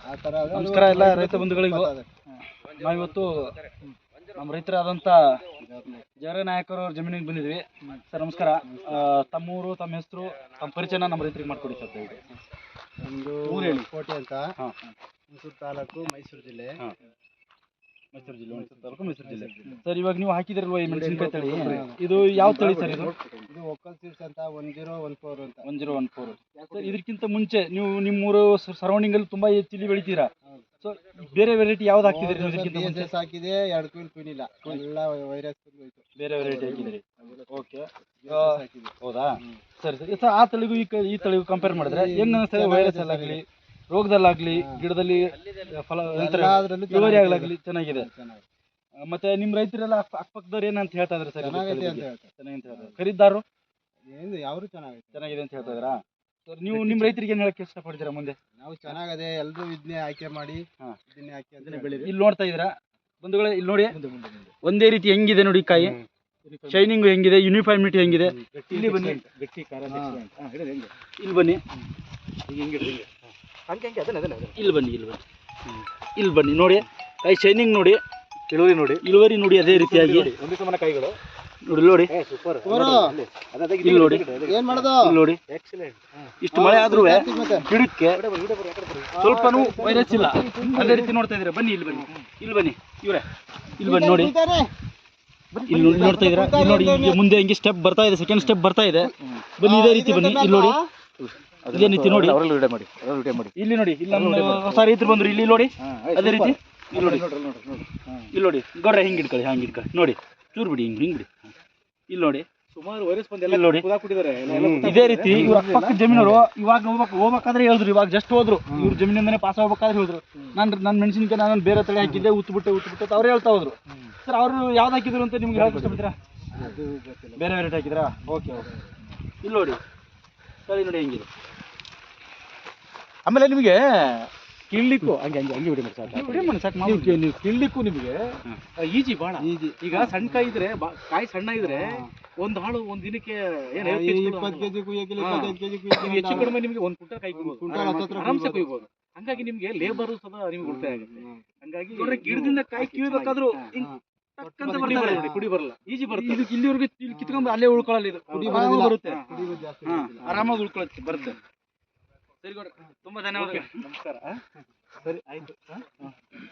ನಮಸ್ಕಾರ ಎಲ್ಲ ರೈತ ಬಂಧುಗಳಿಗೂ. ನಾವಿವತ್ತು ನಮ್ಮ ರೈತರಾದಂಥ ಜವರ ನಾಯಕರವ್ರ ಜಮೀನಿಗೆ ಬಂದಿದ್ವಿ. ಸರ್ ನಮಸ್ಕಾರ. ತಮ್ಮೂರು, ತಮ್ಮ ಹೆಸರು, ತಮ್ಮ ಪರಿಚಯನ ನಮ್ಮ ರೈತರಿಗೆ ಮಾಡ್ಕೊಡಿ ಸರ್. ನಮ್ಮದು ಊರು ಹೇಳಿ. ಕೋಟೆ ಅಂತ, ಮೈಸೂರು ತಾಲೂಕು, ಮೈಸೂರು ಜಿಲ್ಲೆ. ಮೈಸೂರು ಜಿಲ್ಲೆ. ಸರ್ ಇವಾಗ ನೀವು ಹಾಕಿದಿರಲ್ವ ಈ ಮೆಣಸಿನಕಾಯಿ ತಳಿ, ಇದು ಯಾವ ತಳಿ ಸರ್? ಇದು ಒಕ್ಕಲ್ ಸೀಡ್ಸ್ ಅಂತ 1014 ಅಂತ. 1014. ಸರ್ ಇದಕ್ಕಿಂತ ಮುಂಚೆ ನೀವು ನಿಮ್ಮೂರು ಸರೌಂಡಿಂಗ್ ಅಲ್ಲಿ ತುಂಬಾ ಚಿಲ್ಲಿ ಬೆಳಿತೀರಾ. ಸೊ ಬೇರೆ ವೆರೈಟಿ ಯಾವ್ದು ಹಾಕಿದ್ರಿ ನೀವು? ಇದಕ್ಕಿಂತ ಮುಂಚೆ ಹಾಕಿದೆ, 2 ಕ್ವಿಂಟಲ್ ಇಲ್ಲ, ಎಲ್ಲ ವೈರಸ್ ಬೇರೆ ವೆರೈಟಿ ಹಾಕಿದ್ರಿ. ಓಕೆ, ಹೌದಾ? ಸರಿ ಸರಿ ಸರ್. ಆ ತಳಿಗೂ ಈ ತಳಿಗೂ ಕಂಪೇರ್ ಮಾಡಿದ್ರೆ ಹೆಂಗ್ ಅನಿಸ್ತದೆ? ವೈರಸ್ ಅಲ್ಲಾಗಲಿ, ರೋಗದಲ್ಲಾಗ್ಲಿ, ಗಿಡದಲ್ಲಿ ಫಲ ಇಳುವರಿ ಆಗ್ಲಾಗ್ಲಿ ಚೆನ್ನಾಗಿದೆ. ಮತ್ತೆ ನಿಮ್ ರೈತರೆಲ್ಲ ಅಕ್ಕಪಕ್ಕದವ್ರು ಏನಂತ ಹೇಳ್ತಾ ಇದಾರೆ ಸರ್? ಚೆನ್ನಾಗಿದೆ ಅಂತ ಹೇಳ್ತಾರೆ. ಖರೀದಾರು ಯಾವ್ದು ಚೆನ್ನಾಗಿದೆ ಅಂತ ಹೇಳ್ತಾ ಇದಾರಾ? ಸರ್ ನೀವು ನಿಮ್ ರೈತರಿಗೆ ಏನ್ ಹೇಳಕ್ ಇಷ್ಟಪಡ್ತೀರಾ ಮುಂದೆ? ನಾವು ಚೆನ್ನಾಗದೆ, ಎಲ್ಲರೂ ಇದನ್ನೇ ಆಯ್ಕೆ ಮಾಡಿ, ಇದನ್ನೇ ಹಾಕಿ ಅದನ್ನೇ ಬೆಳೀರಿ. ಇಲ್ಲಿ ನೋಡ್ತಾ ಇದ್ದೀರಾ ಬಂಧುಗಳೇ, ಇಲ್ಲಿ ನೋಡಿ, ಒಂದೇ ರೀತಿ ಹೆಂಗಿದೆ ನೋಡಿ ಕಾಯಿ, ಶೈನಿಂಗ್ ಹೆಂಗಿದೆ, ಯೂನಿಫಾರ್ಮಿಟಿ ಹೆಂಗಿದೆ. ಇಲ್ಲಿ ಬನ್ನಿ, ಇಲ್ಲಿ ಬನ್ನಿ, ಇಲ್ಲಿ ಬನ್ನಿ ನೋಡಿ, ಕಾಯಿ ಶೈನಿಂಗ್ ನೋಡಿ, ಇಳುವರಿ ನೋಡಿ ಅದೇ ರೀತಿಯಾಗಿ ಕಾಯಿಗಳು ನೋಡಿ. ಇಲ್ಲಿ ನೋಡಿ, ಏನ್ ಮಾಡೋದು ನೋಡಿ, ಇಷ್ಟು ಮಳೆ ಆದ್ರೂ ಗಿಡಕ್ಕೆ ಸ್ವಲ್ಪನೂ ವೈರಸ್ ಇಲ್ಲ. ಅದೇ ರೀತಿ ನೋಡ್ತಾ ಇದ್ದೀರಾ. ಬನ್ನಿ, ಇಲ್ಲಿ ಬನ್ನಿ ಇವ್ರೆ, ಇಲ್ಲಿ ಬನ್ನಿ ನೋಡಿ, ಇಲ್ಲಿ ನೋಡ್ತಾ ಇದ್ದೀರಾ. ಇಲ್ಲಿ ನೋಡಿ, ಇಲ್ಲಿ ಮುಂದೆ ಹಿಂಗೆ ಸ್ಟೆಪ್ ಬರ್ತಾ ಇದೆ, ಸೆಕೆಂಡ್ ಸ್ಟೆಪ್ ಬರ್ತಾ ಇದೆ. ಬನ್ನಿ, ಇದೇ ರೀತಿ ಬನ್ನಿ, ಇಲ್ಲಿ ನೋಡಿ, ಇದೇ ರೀತಿ ನೋಡಿ, ಇಲ್ಲಿ ನೋಡಿ, ಇಲ್ಲಿ ನಮ್ಮ ಹೊಸ ರೈತರು ಬಂದ್ರು, ಇಲ್ಲಿ ನೋಡಿ, ಅದೇ ರೀತಿ ಇಲ್ಲಿ ನೋಡಿ. ಗೌಡ್ರೆ ಹಿಂಗೆ ಇಟ್ಕೊಳ್ಳಿ ನೋಡಿ, ಚೂರು ಬಿಡಿ, ಹಿಂಗೆ ಬಿಡಿ. ಇಲ್ಲಿ ನೋಡಿ, ಸುಮಾರು ವೈರಸ್ ಬಂದು ನೋಡಿ, ಇದೇ ರೀತಿ ಇವ್ರ ಅಕ್ಕಪಕ್ಕ ಜಮೀನವರು ಇವಾಗ ಹೋಗ್ಬೇಕಾದ್ರೆ ಹೇಳಿದ್ರು, ಇವಾಗ ಜಸ್ಟ್ ಹೋದ್ರು, ಇವ್ರ ಜಮೀನಿಂದನೇ ಪಾಸ್ ಹೋಗ್ಬೇಕಾದ್ರೆ ಹೇಳಿದ್ರು, ನನ್ನ ಮೆಣಸಿನಕಾಯಿ ನಾನು ಬೇರೆ ತಳಿ ಹಾಕಿದ್ದೆ, ಉತ್ಬಿಟ್ಟೆ ಅವ್ರು ಹೇಳ್ತಾ ಹೋದ್ರು. ಸರ್ ಅವರು ಯಾವ್ದು ಹಾಕಿದ್ರು ಅಂತ ನಿಮ್ಗೆ ಹೇಳಕ್ ಇಷ್ಟಪಡ್ತೀರಾ? ಬೇರೆ ವೆರೈಟಿ ಹಾಕಿದ್ರಾ? ಓಕೆ. ಇಲ್ಲಿ ನೋಡಿ, ತಳಿ ನೋಡಿ ಹೆಂಗಿದೆ. ಆಮೇಲೆ ನಿಮಗೆ ಕಿಳ್ಲಿಕ್ಕೂ ಹಂಗೆ ಸಾಕು, ನೀವು ಕಿಳ್ಲಿಕ್ಕೂ ನಿಮಗೆ ಈಜಿ, ಭಾಳ ಈಜಿ. ಈಗ ಸಣ್ಣ ಕಾಯಿ ಇದ್ರೆ, ಕಾಯಿ ಸಣ್ಣ ಇದ್ರೆ ಒಂದು ಹಾಳು ಒಂದು ದಿನಕ್ಕೆ 20 ಕೆಜಿ ಕುಯ್ಯಕ್ಕೆ, 25 ಕೆಜಿ ಕುಯ್ಯಕ್ಕೆ, ಹೆಚ್ಚು ಕಡಿಮೆ ನಿಮಗೆ 1 ಕ್ವಿಂಟಲ್ ಕಾಯಿ ಆರಾಮ್ಸೆ ಕುಯ್ಬೋದು. ಹಂಗಾಗಿ ನಿಮಗೆ ಲೇಬರ್ ಸದಾ ನಿಮ್ಗೆ ಉಳಿತಾಯ ಆಗುತ್ತೆ. ಹಂಗಾಗಿ ಗಿಡದಿಂದ ಕಾಯಿ ಕೀಳ್ಬೇಕಾದ್ರೂ ಕುಡಿ ಬರಲ್ಲ, ಈಜಿ ಬರುತ್ತೆ. ಇದಕ್ಕೆ ಇಲ್ಲಿವರೆಗೂ ಕಿತ್ಕೊಂಡು ಅಲ್ಲೇ ಉಳ್ಕೊಳ್ಳಲ್ಲ, ಇದು ಕುಡಿ ಬರುತ್ತೆ, ಆರಾಮಾಗಿ ಉಳ್ಕೊಳ್ಳುತ್ತೆ, ಬರುತ್ತೆ. ಸರಿ ಗೌಡ್ರೆ, ತುಂಬಾ ಧನ್ಯವಾದ. ನಮಸ್ಕಾರ. ಸರಿ, ಆಯ್ತು.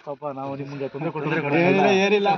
ಪಾಪ ನಾವು ನಿಮ್ಗೆ ತೊಂದರೆ ಕೊಡೋದು ಏನಿಲ್ಲ.